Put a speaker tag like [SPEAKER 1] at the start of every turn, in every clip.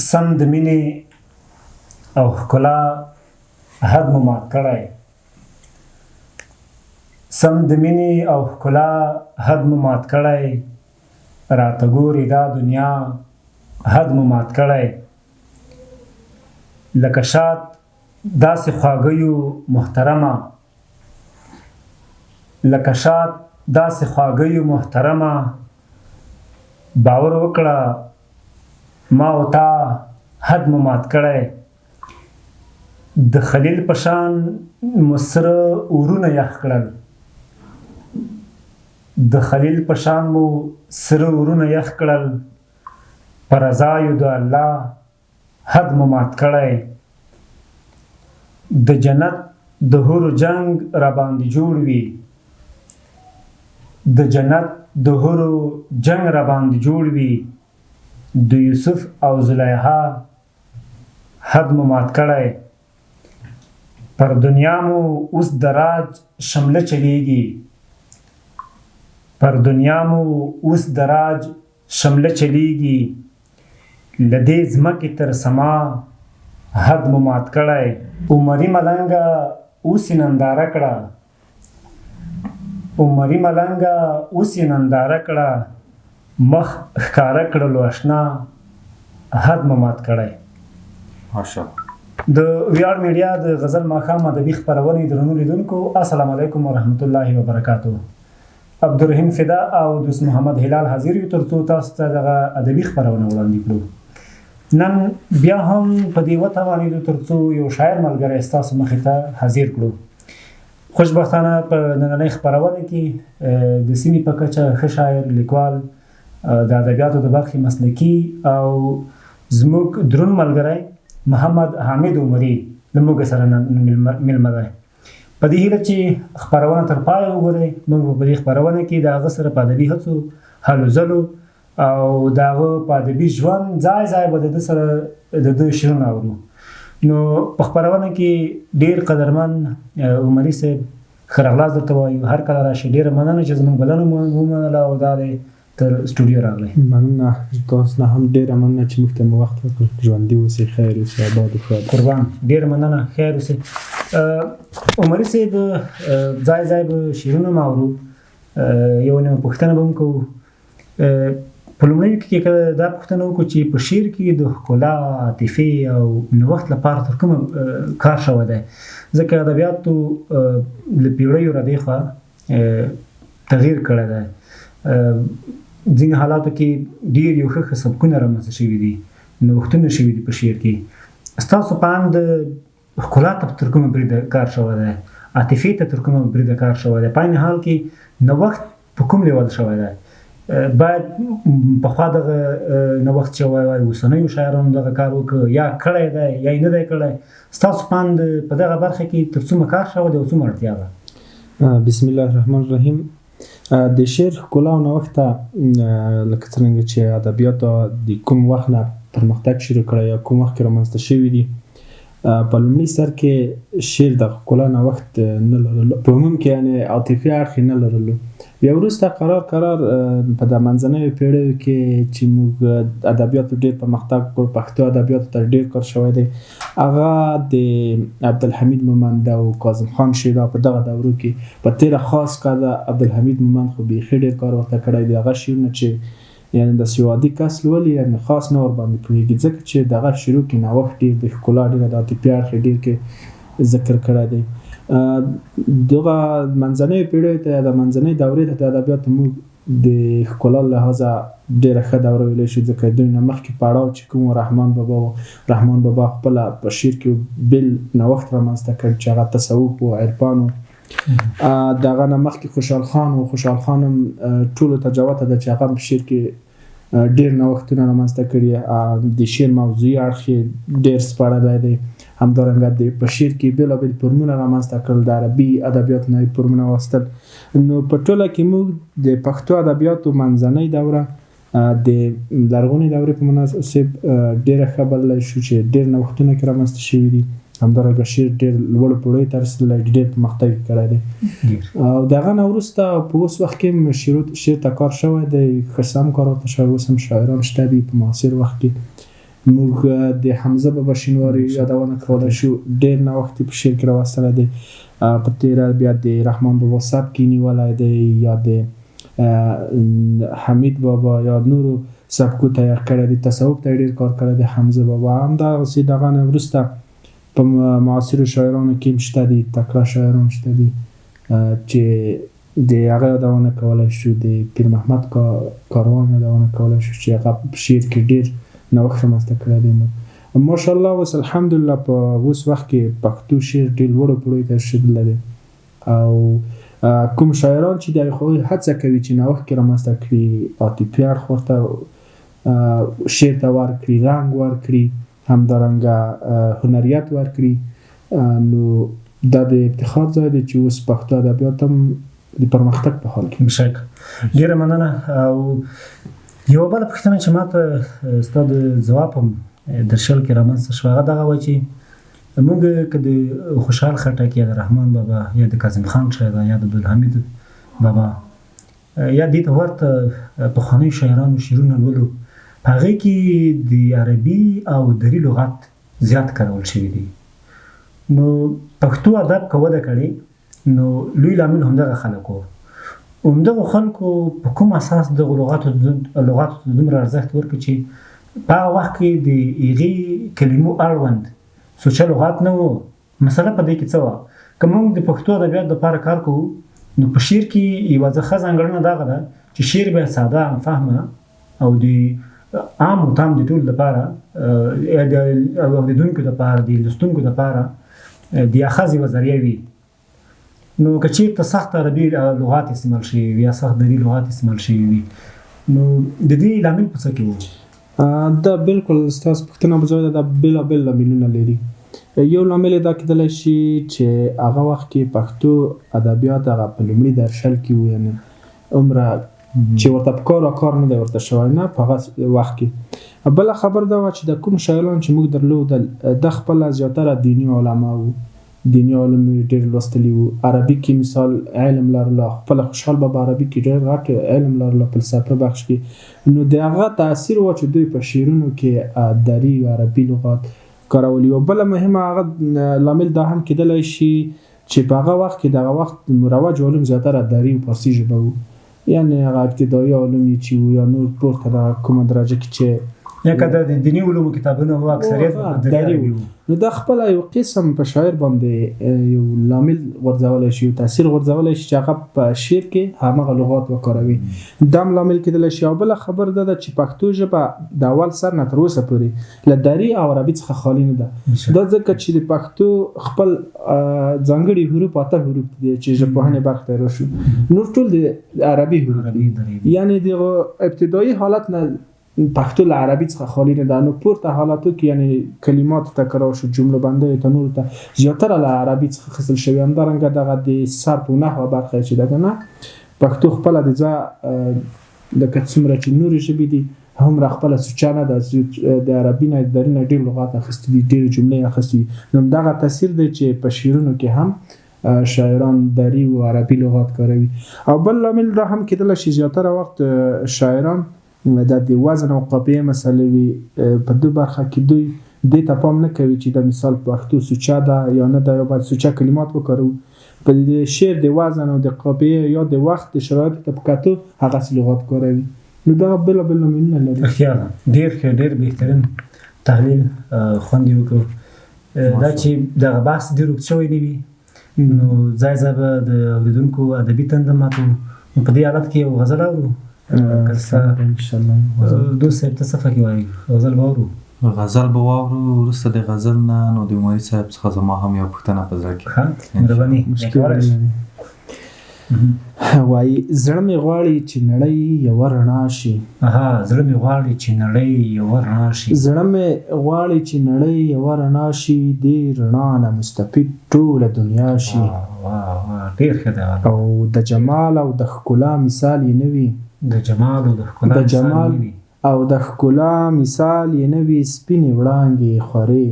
[SPEAKER 1] سم د مینې او ښکلا حد مو مات کړی، سم د مینې او ښکلا حد مو مات کړی، راته ګوري دا دنیا حد مو مات کړی. لکه شات داسې خواږیو محترمه، لکه شات داسې خواږیو محترمه، باور وکړه ما او تا حد مو مات کړی. د خلیل په شان مو سره اورونه یخ کړل، د خلیل په شان مو سره اورونه یخ کړل، په رضایو د الله حد مو مات کړی. د جنت د حورو جنگ را باندې جوړ وي، د جنت د حورو جنگ را باندې جوړ وي، د یوسف او زلیخا حد مو مات کړی. پر دنیا مو اوس د راج شمله چلیږي، پر دنیا مو اوس د راج شمله چلیږي، له دې ځمکې تر سما حد مو مات کړی. عمري ملنګه اوس یې ننداره کړه، عمري ملنګه اوس یې ننداره کړه، مخ ښکاره کړلو اشنا حد مو مات کړی.
[SPEAKER 2] ماشاءالله.
[SPEAKER 1] د ویاړ میډیا د غزل ماښام ادبي خپرونې درنو لیدونکو السلام علیکم ورحمت الله وبرکاتو. عبدالرحیم فدا او دوست محمد هلال حاضر یو تر څو تاسو ته دغه ادبي خپرونه وړاندې کړو. نن بیا هم په دې وتوانېدو تر څو یو شاعر ملګری ستاسو مخې ته حاضر کړو. خوشبختانه په نننۍ خپرونه کې د سیمې په کچه ښه شاعر، لیکوال، د ادبیاتو د برخې مسلکي او زموږ درون ملګری محمد حامد عمري زموږ سره میلمه دی. په دې هیله چې خپرونه تر پایه وګورئ. موږ په دې خپرونه کې د هغه سره په ادبي هڅو، هلو ځلو او د هغه په ادبي ژوند ځای ځای به د ده سره د ده شعرونه اورو. نو په خپرونه کې ډېر قدرمن عمري صاحب ښه راغلاست درته وایو. هر کله راشئ. ډېره مننه چې زموږ بلنه مو ومنله او دا دی تر سټوډیو راغلی.
[SPEAKER 3] مننه تاسو نه هم ډېره مننه چې موږ ته مو وخت وکړ. ژوندي اوسئ، خیر اوسئ، آباد اوسئ.
[SPEAKER 1] قربان، ډېره مننه، خیر اوسئ. عمري صاحب ځای ځای به شعرونه م اورو. یو نیمه پوښتنه به هم کوو. په لومړیو کې کله دا پوښتنه وکړو چې په شعر کې د ښکلا، عاطفې او نوښت لپاره تر کومه کار شوی دی؟ ځکه ادبیاتو له پیړیو را دېخوا تغییر کړی دی. ځینې حالاتو کې ډېر یو ښه سبکونه رامنځته شوي دي، نوښتونه شوي دي په شعر کې. ستاسو په اند ښکلا ته تر کومه بریده کار شوی دی؟ عاطفې ته تر کومه بریده کار شوی دی؟ په عین حال کې نوښت په کوم لیول شوی دی؟ باید پخوا دغه نوښت شوی وای، اوسنیو شاعرانو دغه کار وکړه، یا کړی دی یا یې نه دی کړی. ستاسو په اند په دغه برخه کې تر څومره کار شوی دی او څومره اړتیا ده؟
[SPEAKER 3] بسم الله الرحمن الرحیم. د شعر ښکلا او نوښت ته لکه څرنګه چې ادبیاتو د کوم وخت نه پرمختګ شروع کړی یا کوم وخت کې رامنځته شوي دي، په لومړي سر کې شعر د ښکلا نوښت نه لرلو، په عموم کې یعنې عاطفي اړخ یې نه لرلو. بیا وروسته قرار په د منځنیو پیړیو کې چې موږ ادبیاتو ډېر پرمختګ وکړ، پښتو ادبیاتو ته ډېر کار شوی دی. هغه د عبدالحمید مومند او کاظم خان شعرا په دغه دورو کې په تېره خاص کار د عبدالحمید مومند خو بیخي ډېر کار ورته کړی دی. هغه شعرونه چې یعنې د سوادي کس لولي یعنې خاص نه ورباندې پوهېږي، ځکه چې دغه شعرو کې نوښت ډېر د ښکلا ډېره د عاطفي اړخ ډېر کې ذکر کړی دی. دغه منځنیو پیړیو ته د منځنۍ دورې ته د ادبیاتو موږ د ښکلا له لحاظه ډېره ښه دوره ویلی شو، ځکه دوی نه مخکې پړاو چې کوم رحمان بابا خپله په شعر کې بېل نوښت رامنځته کړ چې هغه تصوف و، عرفان و. د هغه نه مخکې خوشحال خان و. خوشحال خان هم ټولو ته جوته ده چې هغه په شعر کې ډېر نوښتونه رامنځته کړي. د شعر موضوعي اړخ یې ډېر سپړلی دی. همدارنګه په شعر کې بېلابېل فورمونه رامنځته کړل، د عربي ادبیاتو نه یې فورمونه واخیستل. نو په ټوله کې موږ د پښتو ادبیاتو منځنۍ دوره د لرغونې دورې په مناسب ډېره ښه بللی شو چې ډېر نوښتونه کې رامنځته شوي دي. همدارنګه شعر ډېر لوړو پوړیو ته رسېدلی، ډېر پرمختګ یې کړی دی. او د هغه نه وروسته په اوس وخت کې شعر ته کار شوی دی، ښه سم کار ورته شوی. اوس هم شاعران شته دي په معاصر وخت کې موږ د حمزه بابا شینواري یادونه کولی شو، ډېر نوښت په شعر کې راوستلی دی. په تېره بیا د رحمان بابا سبک یې نیولی دی، یا د حمید بابا یا نورو سبکو تیار کړی دی. تصوف ته یې ډېر کار کړی دی حمزه بابا. همدغسې دغه نه وروسته په معاصرو شاعرانو کې هم شته دي، تکړه شاعران شته دي چې د هغه یادونه کولی شو. د پیر محمد کاروان یادونه کولی شو چې هغه په شعر کې ډېر نوښت رامنځته کړی دی. نو ماشاءالله اوس الحمدلله په اوس وخت کې پښتو شعر ډېر لوړو پوړیو ته رسېدلی دی، او کوم شاعران چې د هغوی هڅه کوي چې نوښت کې رامنځته کړي، عاطفي اړخ ورته شعر ته ورکړي، رنګ ورکړي، همدارنګه هنریت ورکړي، نو دا د افتخار ځای دی چې اوس پښتو ادبیات هم د پرمختګ په حال کې.
[SPEAKER 1] بشک ډېره مننه. او یوه بله پوښتنه چې ما ته ستا د ځواب هم درشل کې رامنځته شوه، هغه دغه وه چې موږ که د خوشحال خټک یا د رحمان بابا یا د کاظم خان شاعر یا د عبدالحمید بابا یا دې ته ورته پخوانیو شاعرانو شعرونه لولو، په هغې کې د عربي او دري لغت زیات کارول شوي دي. نو پښتو ادب که وده کړې نو لوی لامل همدغه خلک وو. همدغو خلکو په کوم اساس دغو لغاتو ته دومره ارزښت ورکړي چې په هغه وخت کې د هغې کلمو اړوند سوچه لغات نه وو. مسله په دې کې څه وه؟ که موږ د پښتو ادبیاتو دپاره کار کوو نو په شعر کې یوه ښه ځانګړنه دغه ده چې شعر باید ساده، هم فهمه او د عام و تام د ټولو لپاره، د اورېدونکو لپاره، د لوستونکو لپاره د اخذ یوه ذریعه وي. نو که چېرته سخت عربي لغات استعمال شوي وي یا سخت دري لغات استعمال شوي وي، نو د دې لامل په څه کې وو؟
[SPEAKER 3] دا بالکل ستاسو پوښتنه په ځای ده. دا بېلابېل لاملونه لري. یو لامل یې دا کېدلی شي چې هغه وخت کې پښتو ادبیات هغه په لومړي درشل کې وو، یعنې عمره چې ورته په کار او کار نه دی ورته شوی، نه په هغه وخت کې. بله خبر دا وه چې د کوم شاعران چې موږ درلودل د خپله زیاتره دیني علما وو، دیني علوم یې ډېر لوستلي وو. عربي کې مثال علم لرله، خپله خوشحال بابا عربي کې ډېر غټ علم لرله، فلسفه بخش کې. نو د هغه تاثیر و چې دوی په شعرونو کې دري او عربي لغات کارولي وو. بله مهمه هغه لامل دا هم کېدلی شي چې په هغه وخت کې دغه وخت مروج علوم زیاتره دري او فارسي ژبه وو، یعنې هغه ابتدایي علوم یې چې وو یا نور پورته د کومه درجه کې چې
[SPEAKER 1] یا که د دیني علومو کتابونه وو اکثریت دري وو.
[SPEAKER 3] نو دا خپله یو قسم په شاعر باندې یو لامل غورځولی شي، یو تاثیر غورځولی شي چې هغه په شعر کې همغه لغات وکاروي. دا هم لامل کېدلی شي. او بله خبر دا ده چې پښتو ژبه د اول سر نه تر اوسه پورې له دري او عربي څخه خالي نه ده. دا ځکه چې د پښتو خپل ځانګړي حروف 8 حروف دي چې ژبپوهنې برخې ته راشو، نور ټول د عربي حروف دي. یعنې د ابتدایي حالت نه پښتو له عربي څخه خالي نه ده. نو پورته حالاتو کې یعنې کلمات تکرار شو، جمله بندۍ ته نور ته زیاتره له عربي څخه اخیستل شوي. همدارنګه دغه د صرف او نحو برخه چې ده که نه، پښتو خپله د ځای لکه څومره چې نورې ژبې دي هومره خپله سوچه نه ده، د عربي نه د دري نه ډېر لغات اخیستي دي، ډېرې جملې اخیستي دي. نو همدغه تاثیر دی چې په شعرونو کې هم شاعران دري او عربي لغات کاروي. او بل لامل دا هم کېدلی شي زیاتره وخت شاعران د وزن او قافیې مسلې وي، په دې برخه کې دوی دې ته پام نه کوي چې د مثال پښتو سوچه ده یا نه ده، یا باید سوچه کلمات وکاروو. په دې شعر د وزن او د قافیې یا د وخت د شرایطو ته په کتو هغسې لغات کاروي. نو دغه بېلابېل لاملونه لري.
[SPEAKER 1] رښتیا ده، ډېر ښه، ډېر بهترین تحلیل خوند یې وکړو. دا چې دغه بحث ډېر اوږد شوی نه وي نو ځای ځای به د اورېدونکو ادبي تنده ماتو. نو په دې حالت کې یو غزل اورو. انشاءالله دوست صاحب ته څه فکر وایي؟ غزل به اورو؟
[SPEAKER 2] غزل به واورو. وروسته د غزل نه نو د عمري صاحب څخه زما هم یو پوښتنه په زړه کې
[SPEAKER 1] مهرباني
[SPEAKER 3] وایي زړه مې غواړي چې نړۍ یوه رڼا شي.
[SPEAKER 1] زړه مې غواړي چې نړۍ یوه رڼا شي.
[SPEAKER 3] زړه مې غواړي چې نړۍ یوه رڼا شي، دې رڼا نه مستفید ټوله دنیا شي.
[SPEAKER 1] ډېر ښه دی.
[SPEAKER 3] او د جمال او د ښکلا مثال یې نه وي،
[SPEAKER 1] د جمال او د
[SPEAKER 3] ښکلا مثال یې نه وي، سپینې وړانګې خورې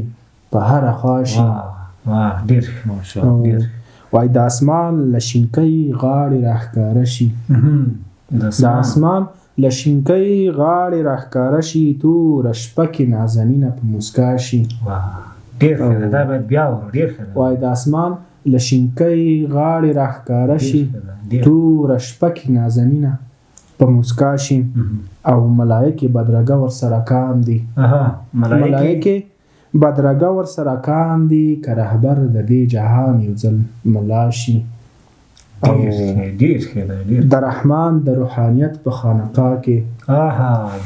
[SPEAKER 3] په هره خوا شي.
[SPEAKER 1] ډېر ښه.
[SPEAKER 3] وایي د اسمان له شینکۍ غاړې راښکاره شي. د اسمان لشینکۍ غاړې راښکاره شي توره شپه کې نازنینه په موسکا شي.
[SPEAKER 1] ډېر ښه ده، دا باید بیا ورو. ډېر ښه ده.
[SPEAKER 3] وای د اسمان لشینکۍ غاړې راښکاره شي توره شپه کې نازنینه په موسکا شي او ملایکې بدرګه ورسره کاندي. ملایکې بدرګه ورسره کاندي که رهبر د دې جهان یو ځل ملا شي.
[SPEAKER 1] ډېر ښه ده.
[SPEAKER 3] د رحمان د روحانیت په خانقاه کې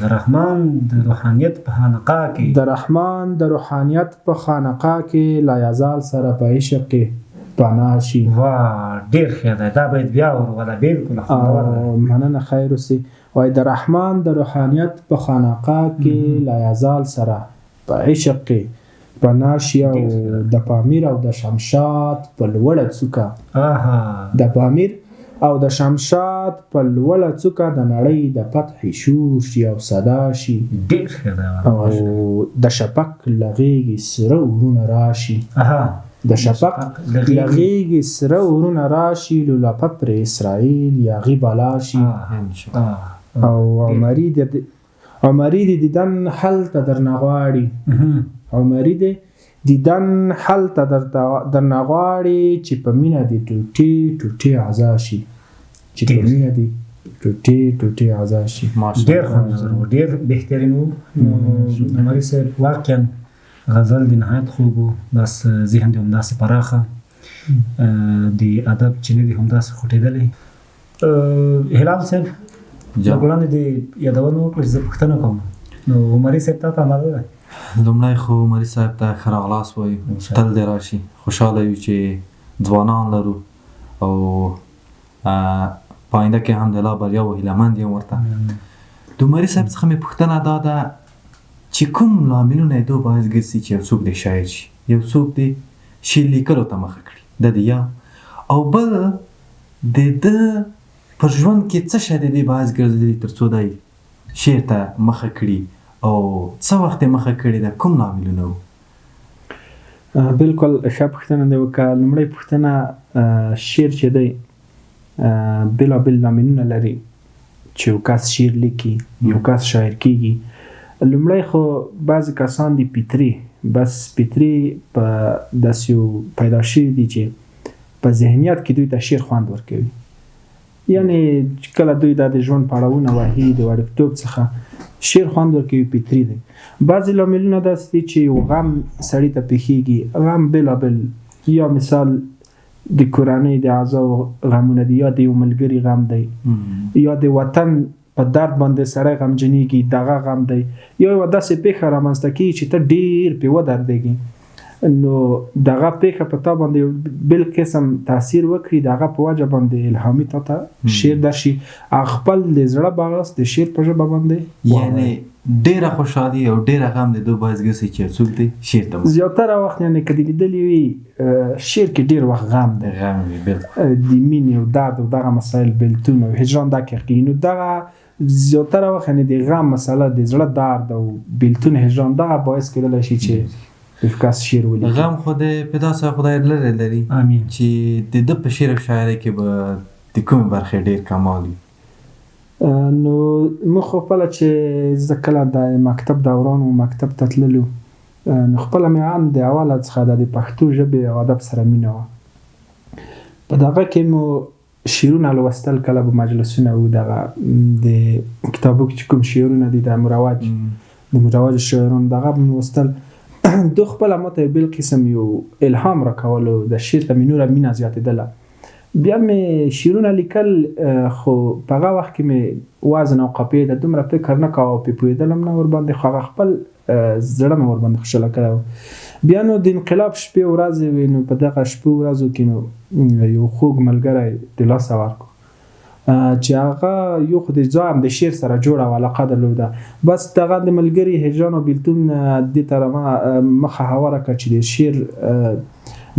[SPEAKER 1] د رحمان د روحانیت په خانقاه کې
[SPEAKER 3] د رحمان د روحانیت په خانقاه کې لا یزال سره په عشق کې پناه شي.
[SPEAKER 1] ډېر ښه ده، دا باید بیا ورو. ولا بالکل
[SPEAKER 3] مننه خیر اوسې. وای د رحمان د روحانیت په خانقاه کې لا یزال سره په عشق کې پناه شي او د پامیر او د شمشاد په لوړه څوکه د پامیر او د شمشاد په لوړه څوکه د نړۍ د فتح شور شي او صدا شي.
[SPEAKER 1] ډېر ښه ده.
[SPEAKER 3] او د شفق لغېږي سره ورونه راشي. د شفق لغېږي سره ورونه راشي لولپه پر اسرائیل یاغي بالا شي. او عمري د دیدن هلته درنه غواړي. عمري د دیدن هلته درنه غواړي چې په مینه دې ټوټې ټوټې عزا شي. چې په مینه دې ټوټې ټوټې عزا شي.
[SPEAKER 1] ډېر ښه، ډېر بهترین و. عمري صاحب واقعا غزل د نهایت خوب و. داس ذهن دې همداسې پراخه، د ادب چینې دې همداسې خوټېدلې. هلال صاحب له وړاندې د یادونه وکړه چې زه پوښتنه کوم، نو عمري صاحب تا ته آماده ده؟
[SPEAKER 2] لومړی خو عمري صاحب ته ښه راغلاست وایو. تل دې راشي. خوشحاله یو چې ځوانان لرو او په آینده کې هم د الله بریا او هیلهمند یم ورته. د عمري صاحب څخه مې پوښتنه دا ده چې کوم لاملونه یې دو باعث ګرځي چې یو څوک دې شاعر شي، یو څوک دې شعر لیکلو ته مخه کړي، د دې یا او بل د ده پر ژوند کې څه شی د دې باعث ګرځېدلي تر څو دی شعر ته مخه کړي او څه وخت یې مخه کړې ده، کوم لاملونه وو؟
[SPEAKER 3] بالکل ښه پوښتنه دې وکړه. لومړۍ پوښتنه، شعر چې دی بېلابېل لاملونه لري چې یو کس شعر لیکي، یو کس شاعر کېږي. لومړی خو بعضې کسان دي فطري په داسې یو پیدا شوي دي چې په ذهنیت کې دوی ته شعر خوند ورکوي. یعنې کله دوی دا د ژوند پړاوونه وهي د وړکتوب څخه شعر خوند ورکوي، فطري دی. بعضې لاملونه داسې دي چې یو غم سړي ته پېښېږي. غم بېلابېل، یا مثال د کورنۍ د اعضاو غمونه دي، یا د یو ملګري غم دی، یا د وطن په درد باندې سړی غمجنېږي، دغه غم دی. یا یوه داسې پېښه رامنځته کېږي چې ته ډېر پرې ودردېږي، نو دغه پېښه په تا باندې بل قسم تاثیر وکړي، دغه په وجه باندې الهامي تا ته شعر درشي. خپل د زړه بغس د شعر په ژبه باندې
[SPEAKER 2] یعنې ډېره خوشحالي او ډېره غم د دو باعث ګرځي چې څوک دی شعر ته
[SPEAKER 3] زیاتره وخت یعنې که دې لیدلي وي شعر کې ډېر وخت غم دی، د مینې او درد او دغه مسایل بېلتون او هجران دا کېږي. نو دغه زیاتره وخت یعنې د غم مسله د زړه درد او بېلتون هجران دغه باعث کېدلی شي چې کس شعر ولیکي.
[SPEAKER 2] غم خو د په داسې خدای لرې لري چې د ده په شعر او شاعرۍ کې به د کومې برخې ډېر کمال وي.
[SPEAKER 3] نو موږ خو خپله چې زه کله د مکتب دوران و مکتب ته تللو، نو خپله مې هم د اوله څخه د پښتو ژبې او ادب سره مینه وه. په دغه کې مو شعرونه لوستل، کله به مجلسونه و دغه د کتابو کې چې کوم شعرونه دي د مروج شاعرانو دغه به مې لوستل. دو خپله ماته بل قسم یو الهام راکولو، د شعر ته مې نوره مینه زیاتېدله. بیا مې شعرونه لیکل، خو په هغه وخت کې مې وزن او قافیې ته دومره فکر نه کاوه او پرې پوهېدلم نه ورباندې، خو هغه خپل زړه مې ورباندې خوشحاله کړی و. بیا نو د انقلاب شپې ورځې وې، نو په دغه شپو ورځو کې نو یو خوږ ملګری د لاسه ورکړو چې هغه یو خو د ځان د شعر سره جوړه او علاقه درلوده. بس دغه د ملګري هجران او بېلتون دې ته مخه هواره کړه چې د شعر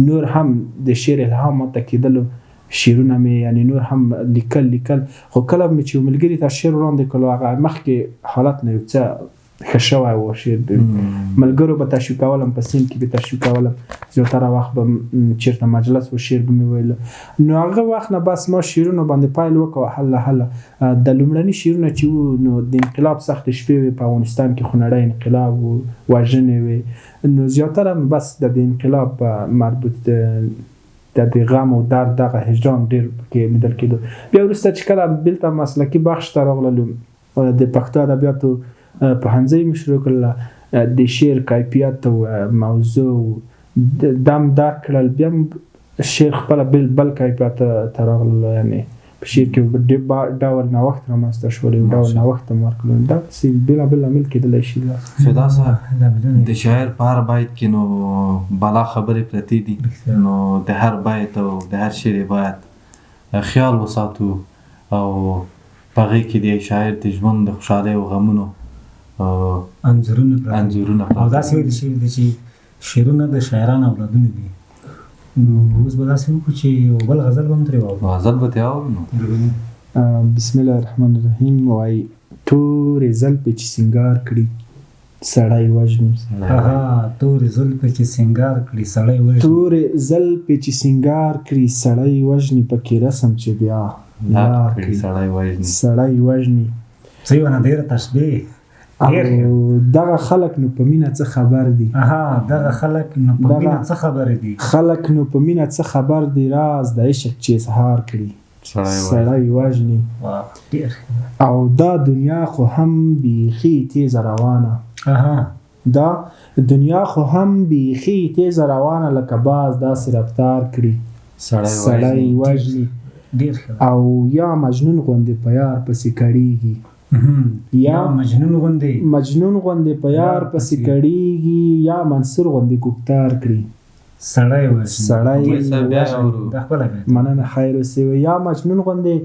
[SPEAKER 3] نور هم د شعر الهام ماته کېدلو، شعرونه مې یعنې نور هم لیکل. خو کله مې چې یو ملګري ته شعر وړاندې کړلو، هغه مخکې حالت نه یو څه ښه شوی و شعر ملګرو به تشویقولم په سیند کې به تشویقولم زیاتره وخت به چېرته مجلس و شعر به مې ویلو نو هغه وخت نه بس ما شعرونو باندې پیل وکړو هله د لومړني شعرونه چې وو نو د انقلاب سختې شپې وې په افغانستان کې خونړی انقلاب و وژنې وې نو زیاتره بس د انقلاب مربوط د غم او درد دغه هجران ډېر پکې لیدل کېدو بیا وروسته چې کله بېلته مسلکي بخش ته راغللو د پښتو ادبیاتو پوهنځی مې شروع کړله د شعر کیفیت او موضوع دم درک کړل بیا شعر خپله بل کیفیت ته راغللو یعنې په شعر کې ډول نوښت رامنځته شول یو ډول نوښت ته مې ورکړلو داسې بېلابېل لامل کېدلی شي
[SPEAKER 2] فدا صاحب د شاعر په هر بیت کې نو بالا خبرې پرتې دي نو د هر بیت او د هر شعر باید خیال وساتو او په هغې کې د شاعر د ژوند د خوشحالۍ او غمونو
[SPEAKER 1] انځورونه او داسې ویل شوي دي چې شعرونه د شاعرانو اولادونه دي نو اوس به داسې وکړو چې یو بل غزل به هم ترې واورو
[SPEAKER 2] غزل به ترې واورو
[SPEAKER 3] بسم الله الرحمن الرحیم وایي تورې زلفې چې سینګار کړي سړی وژني
[SPEAKER 1] تورې زلفې چې سینګار کړي سړی وژني
[SPEAKER 3] تورې زلفې چې سینګار کړي سړی وژني پکې رسم چې بیا سړی وژني
[SPEAKER 1] څه یو نه ډېره تشبیه
[SPEAKER 3] دغه خلک نو په مینه څه خبر دي
[SPEAKER 1] دغه خلک نو په مینه څه خبر دي
[SPEAKER 3] خلک نو په مینه څه خبر دي راز د عشق چې سهار کړي سړی وژني او دا دنیا خو هم بیخي تیزه روانه دا دنیا خو هم بیخي تیزه روانه لکه باز داسې رفتار کړي سړی وژني او یا مجنون غوندې په یار پسې کړیږي
[SPEAKER 1] یا مجنون غوندې
[SPEAKER 3] په یار پسې کړیږي یا منصور غوندې ګفتار کړي
[SPEAKER 1] سړی
[SPEAKER 3] مننه خیر اوسئ یا مجنون غوندې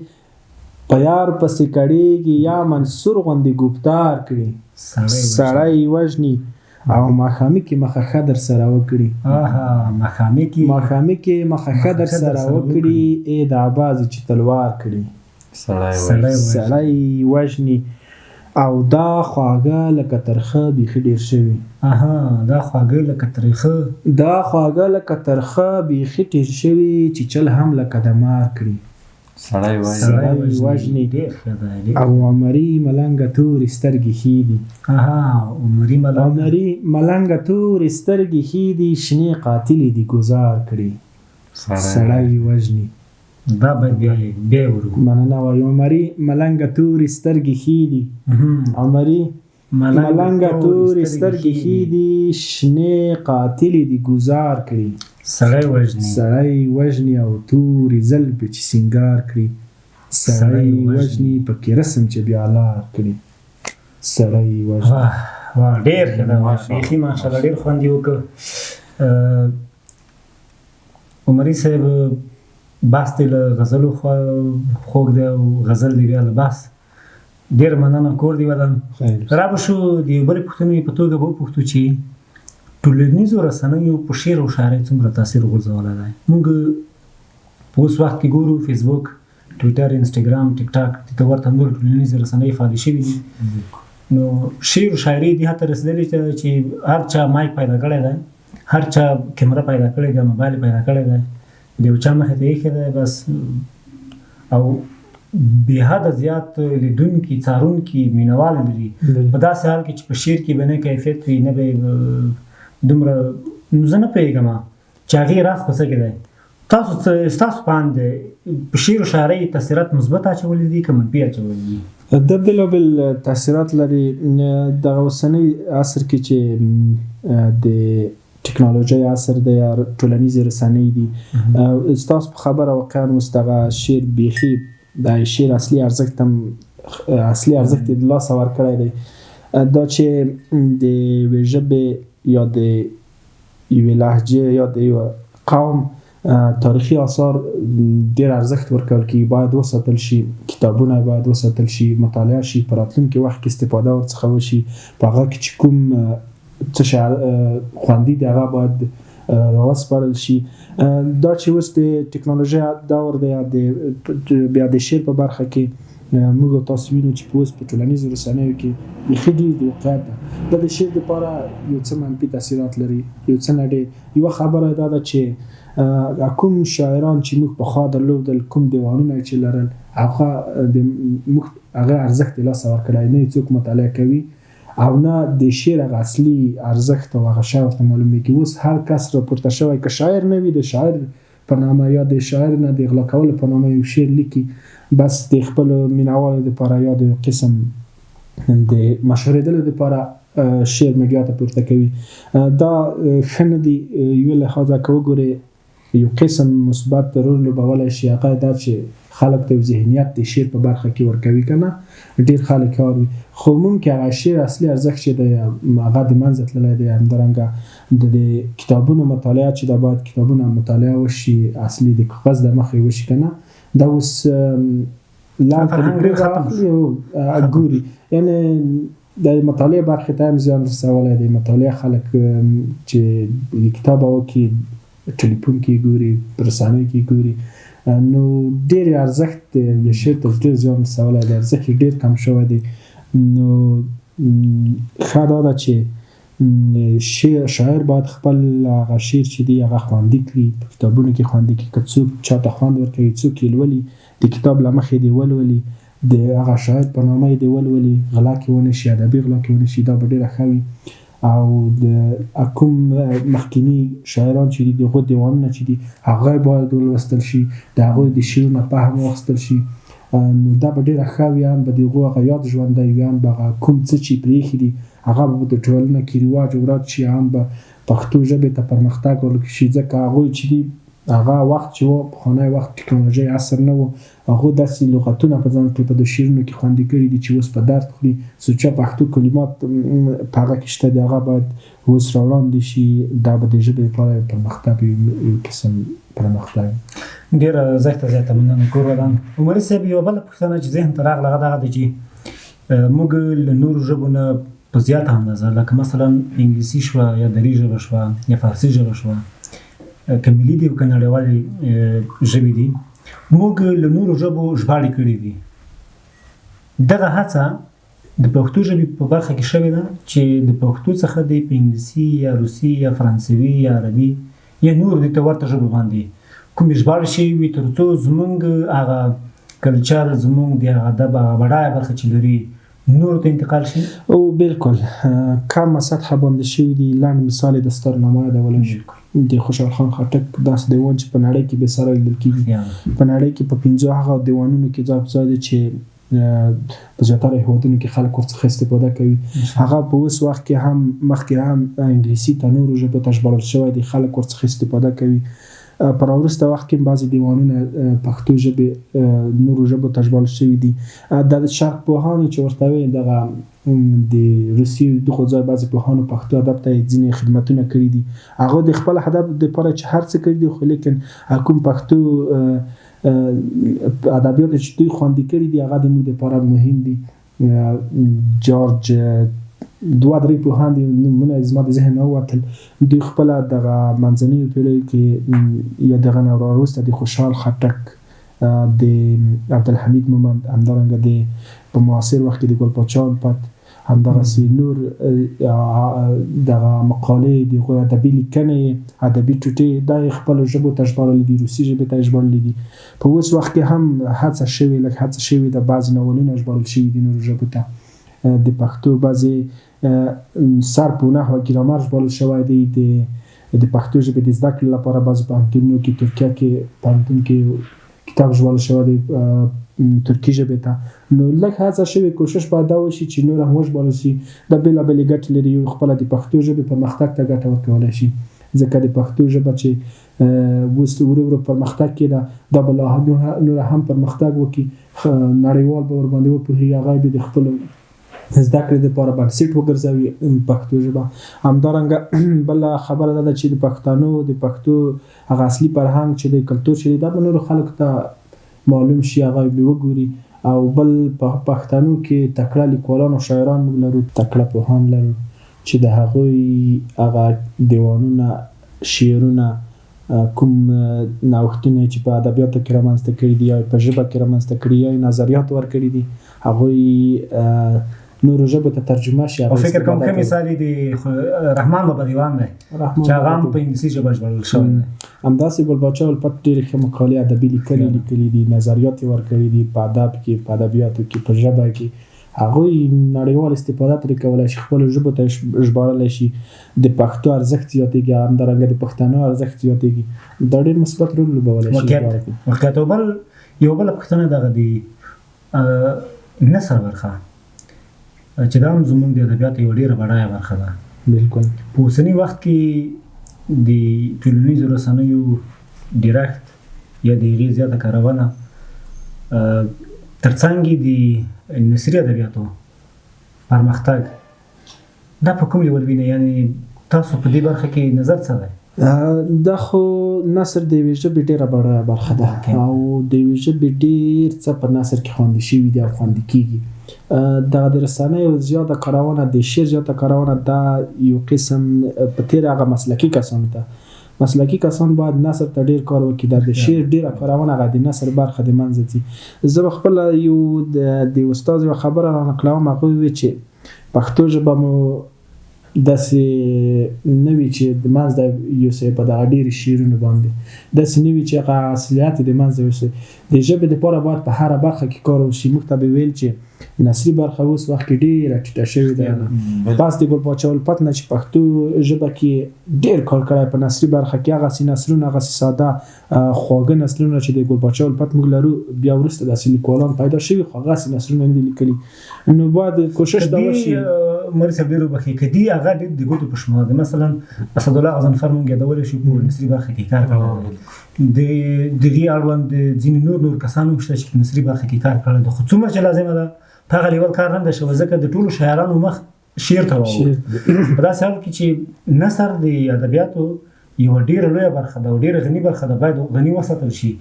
[SPEAKER 3] په یار پسې کړیږي یا منصور غوندې ګفتار کړي سړی وژني او ماښامي کې مخه ښه در سره وکړي ماښامي کې مخه ښه در سره وکړي ای د عبازي چې تلوار کړي سړی وژني او دا خواږه لکه ترخه بیخي ډېر شوي
[SPEAKER 1] دا خواږه
[SPEAKER 3] لکه ترخه بیخي ډېر شوي چې چل هم لکه د مار کړي
[SPEAKER 2] سړی
[SPEAKER 3] وژني او عمري ملنګه تورې سترګې ښې دي عمري ملنګه تورې سترګې ښې دي شنې قاتلې دي ګزار کړي سړی وژني
[SPEAKER 1] دا بیا ورو
[SPEAKER 3] مننه وایي عمري ملنګه تورې سترګې ښې دي عمري ملنګه تورې سترګې ښې دي شنې قاتلې دي ګزار کړي سړی وژني او تورې زلفې چې سینګار کړي سړی وژني پکې رسم چې بیا لار کړي سړی وژني
[SPEAKER 1] ډېر ښه ده بیخي ماشاءالله ډېر خوند یې وکړ عمري صاحب بحث دی له غزلو خوږ دی او غزل دی بیا له بحث ډېره مننه کور دی ودان را به شو د یو بلې پوښتنې په توګه به وپوښتو چې ټولنیزو رسنیو په شعر او شاعرۍ څومره تاثیر غورځولی دی موږ په اوس وخت کې ګورو فیسبوک ټویټر انسټاګرام ټیک ټاک دې ته ورته نور ټولنیزې رسنۍ فعالې شوي دي نو شعر او شاعري دې حد ته رسېدلې چې هر چا مایک پیدا کړی دی هر چا کیمره پیدا کړې ده موبایل پیدا کړی دی د یو چا مخې ته ایښی دی بس او بې حده زیات لیدونکي څارونکي مینهوال لري په داسې حال کې چې په شعر کې به نه کیفیت وي نه به دومره نو زه نه پوهېږم چې هغې راز په څه کې دی ستاسو په اند په شعر و شاعرۍ تاثیرات مثبت اچولی دي که منفي اچولی دي
[SPEAKER 3] د بېلابېل تاثیرات لري دغه اوسنی عصر کې چې د ټکنالوژۍ عصر دی یا ټولنیزې رسنۍ دي ستاسو په خبره واقعا اوس دغه شعر بیخي د شعر اصلي ارزښت یې د لاسه ورکړی دی دا چې د یوې ژبې یا د یوې لهجې یا د یوه قوم تاریخي آثار ډېر ارزښت ورکول کېږي باید وساتل شي کتابونه باید وساتل شي مطالعه شي په راتلونکي وخت کې استفاده ورڅخه وشي په هغه کې چې کوم څه خوندي دی هغه باید راوسپړل شي دا چې اوس د ټکنالوژۍ دور دی بیا د شعر په برخه کې موږ تاسو وینو چې په اوس په ټولنیزو رسنیو کې بیخي ډېر د واقعیت ده د شعر لپاره یو څه منفي تاثیرات لري یو څه نه ډېر یوه خبره دا ده چې کوم شاعران چې موږ پخوا درلودل کوم دیوانونه چې لرل موږ هغه ارزښت د لاسه ورکړی نه څوک مطالعه کوي او نه د شعر هغه اصلي ارزښت او هغه شی ورته معلومیږي اوس هر کس راپورته شوی که شاعر نه وي د شاعر په نامه یا د شاعر نه د غلا کولو په نامه یو شعر لیکي بس د خپلو مینهوالو دپاره یا د یو قسم د مشهورېدلو دپاره شعر میډیا ته پورته کوي دا ښه نه دي یوه لحاظه که وګورې یو قسم مثبت رول لوبولی شي هغه دا چې خلک ته یو ذهنیت د شعر په برخه کې ورکوي که نه ډېر خلک کار وي خو ممکن هغه شعر اصلي ارزښت چې دی هغه د منځه تللی دی همدارنګه د کتابونو مطالعه چې دا باید کتابونه مطالعه وشي اصلي د کاغذ د مخې وشي که نه دا اوس ګوري یعنی د مطالعه برخې ته هم زیان رسولی دی مطالعه خلک چې د کتاب کې ټلیفون کې ګوري په رسنیو کې ګوري نو ډېر ارزښت د شعر ته ډېر زیان رسولی دی ارزښت یې ډېر کم شوی دی نو ښه دا ده چې شاعر باید خپل هغه شعر چې دی هغه خوندي کړي په کتابونو کې خوندي کړي که څوک چاته خوند ورکوي څوک یې لولي د کتاب له مخې دې ولولي د هغه شاعر په نامه یې دې ولولي غلا کې ونه شي ادبي غلا کې ونه شي دا به ډېره ښه وي او د کوم مخکیني شاعران چې دي د هغوی دیوانونه چې دي هغه باید ولوستل شي د هغوی د شعرونه فهم واخیستل شي نو دا به ډېره ښه وي هم به د هغو هغه یاد ژوندی وي هم به هغه کوم څه چې پرېښي دي هغه به د ټولنه کې رواج او راج شي هم به پښتو ژبې ته پرمختګ ورکړي شي ځکه هغوی چې دي هغه وخت چې و پخوانی وخت ټکنالوژۍ عصر نه و هغو داسې لغتونه په ځان کې په د شعرونو کې خوندي کړي دي چې اوس په درد خوري سوچه پښتو کلمات په هغه کې شته دي هغه باید اوس راوړاندې شي دا به د ژبې لپاره پرمختګ یو قسم پرمختګ
[SPEAKER 1] ډېره زیاته مننه ګورودان عمري صاحب یوه بله پوښتنه چې ذهن ته راغله هغه دغه ده چې موږ له نورو ژبو نه په زیاته اندازه لکه مثلا انګلیسي شوه یا دري ژبه شوه یا فارسي ژبه شوه که ملي دي او که نړیوالې ژبې دي موږ له نورو ژبو ژباړې کړي دي دغه هڅه د پښتو ژبې په برخه کې شوې ده چې د پښتو څخه دی په انګلیسي یا روسي یا فرانسوي یا عربي یا نور دې ته ورته ژبو باندې کومې ژباړې شوې وي تر څو زموږ هغه کلچر زموږ د هغه ادب هغه بډایه برخه چې لري نور ته انتقال شي
[SPEAKER 3] او بالکل کمه سطحه باندې شوي دي لنډ مثال یې د سترنامه یادولی شي د خوشحال خان خټک داسې دیوان چې په نړۍ کې بېساری لیدل کېږي په نړۍ کې په 15 هغه دیوانونو کې ځای په ځای دی چې په زیاتره هېوادونو کې خلک ورڅخه استفاده کوي هغه په اوس وخت کې هم مخکې هم انګلیسي ته نورو ژبو ته ژباړل شوی دی خلک ورڅخه استفاده کوي په راوروسته وخت کې بعضې دیوانونه پښتو ژبې نورو ژبو ته ژباړل شوي دي د شرق پوهانو چې ورته وایي دغه د روسي دغو ځای بعضې پوهانو پښتو ادب ته ځینې خدمتونه کړي دي هغه د خپل ادب دپاره چې هر څه کړي دي خو لیکن کوم پښتو ادبیات چې دوی خوندي کړي دي هغه د موږ دپاره مهم دي جورج 2-3 پوهان دي نومونه زما د ذهن نه ووتل دوی خپله دغه منځنیو پیړیو کې یا دغه نه وروسته د خوشحال خټک د عبدالحمید مومند همدارنګه د په معاصر وخت کې د ګل پاچا الفت همدغسې نور دغه مقالې د هغوی ادبي لیکنې ادبي ټوټې دا یې خپلو ژبو ته ژباړلي دي روسي ژبې ته یې ژباړلي دي په اوس وخت کې هم هڅه شوې لږ هڅه شوې ده بعضې ناولونه ژباړل شوي دي نورو ژبو ته د پښتو بعضې صرف و نحو ګرامر ژباړل شوی دی د پښتو ژبې د زده کړې لپاره بعضې پوهنتونونو کې ترکیه کې پوهنتون کې کتاب ژباړل شوی دی ترکي ژبې ته نو لږ هڅه شوې کوشش باید دا وشي چې نور هم وژباړل شي دا بېلابېلې ګټې لري یو خپله د پښتو ژبې پرمختګ ته ګټه ورکولی شي ځکه د پښتو ژبه چې اوس ورو ورو پرمختګ کې ده دا به لا نور هم پرمختګ وکړي نړیوال به ورباندې وپوهېږي هغه به د خپلو زده کړې دپاره بنسټ وګرځوي پښتو ژبه همدارنګه بله خبره دا ده چې د پښتنو د پښتو هغه اصلي فرهنګ چې دی کلتور چې دی دا به نورو خلکو ته معلوم شي هغه به وګوري او بل په پښتنو کې تکړه لیکوالان او شاعران موږ لرو تکړه پوهان لرو چې د هغوی هغه دیوانونه شعرونه کوم نوښتونه چې په ادبیاتو کې رامنځته کړي دي یا په ژبه کې رامنځته کړي یا نظریات ورکړي دي هغوی نورو ژبو ته ترجمه شي.
[SPEAKER 1] او فکر کوم ښه مثال د رحمان بابا دیوان دی چې هغه هم په انګلیسي ژبه ژباړل شوی دی.
[SPEAKER 3] همداسې ګل پاچا الفت ډېرې ښه مقالې ادبي لیکلي دي، نظریات یې ورکړي دي په ادب کې، په ادبیاتو کې، په ژبه کې. هغوی نړیوال استفاده ترې کولی شي، خپلو ژبو ته ژباړلی شي، د پښتو ارزښت زیاتېږي، همدارنګه د پښتنو ارزښت زیاتېږي. دا ډېر مثبت رول لوبولی شي.
[SPEAKER 1] واقعیت. او یو بله پوښتنه دغه د نثر برخه چې دا هم زموږ د ادبیاتو یوه ډېره بډایه برخه ده.
[SPEAKER 3] بلکل.
[SPEAKER 1] په اوسني وخت کې د ټولنیزو رسنیو ډیرښت یا د هغې زیاته کارونه تر څنګ د نثري ادبیاتو پرمختګ دا په کوم لیول وینئ؟ یعنې تاسو په دې برخه کې نظر څه دی؟
[SPEAKER 3] دا خو نثر د یوې ژبې ډېره بډایه برخه ده او د یوې ژبې ډېر څه په نثر کې خوندي شوي دي او خوندي کېږي. دغه د رسنیو زیاته کارونه، د شعر زیاته کارونه، دا یو قسم په تېره هغه مسلکي کسانو ته، مسلکي کسان باید نثر ته ډېر کار وکړي. دا د شعر ډېره کارونه هغه د نثر برخه د منځه ځي. زه به خپله یو د استاد یوه خبره رانقلوم، هغه وویل چې پښتو ژبه مو داسې نه وي چې د منځ د یوسئ په دغه ډېرې شعرونو باندې، داسې نه وي چې هغه اصلیت د منځ یوسئ. د ژبې دپاره باید په هره برخه کې کار وشي. موږ ته به ویل چې نثري برخه اوس وخت کې ډېره ټیټه شوې ده. بس د ګل پاچا الفت نه چې پښتو ژبه کې ډېر کار کړی په نثري برخه کې، هغسې نثرونه، هغسې ساده خواږه نثرونه چې د ګل پاچا الفت موږ لرو، بیا وروسته داسې لیکوالان پیدا شوي خو هغسې نثرونه نه دي لیکلي. نو باید کوشش دا وشي.
[SPEAKER 1] مولوي صاحب ډېر وبښئ، که دې هغه ډېر د ګوتو په شمار دی. مثلا اسدالله غضنفر موږ یادولی شو په نثري برخه کې کار کړی. د دغې اړوند ځینې نور کسان هم شته چې په نثري برخه کې کار کړی دی، خو څومره چې لازمه ده په هغه لیول کار نه دی شوی، ځکه د ټولو شاعرانو مخ شعر ته واوړي. په داسې حال کې چې نثر د ادبیاتو یوه ډېره لویه برخه ده او ډېره غني برخه ده، باید غني وساتل شي.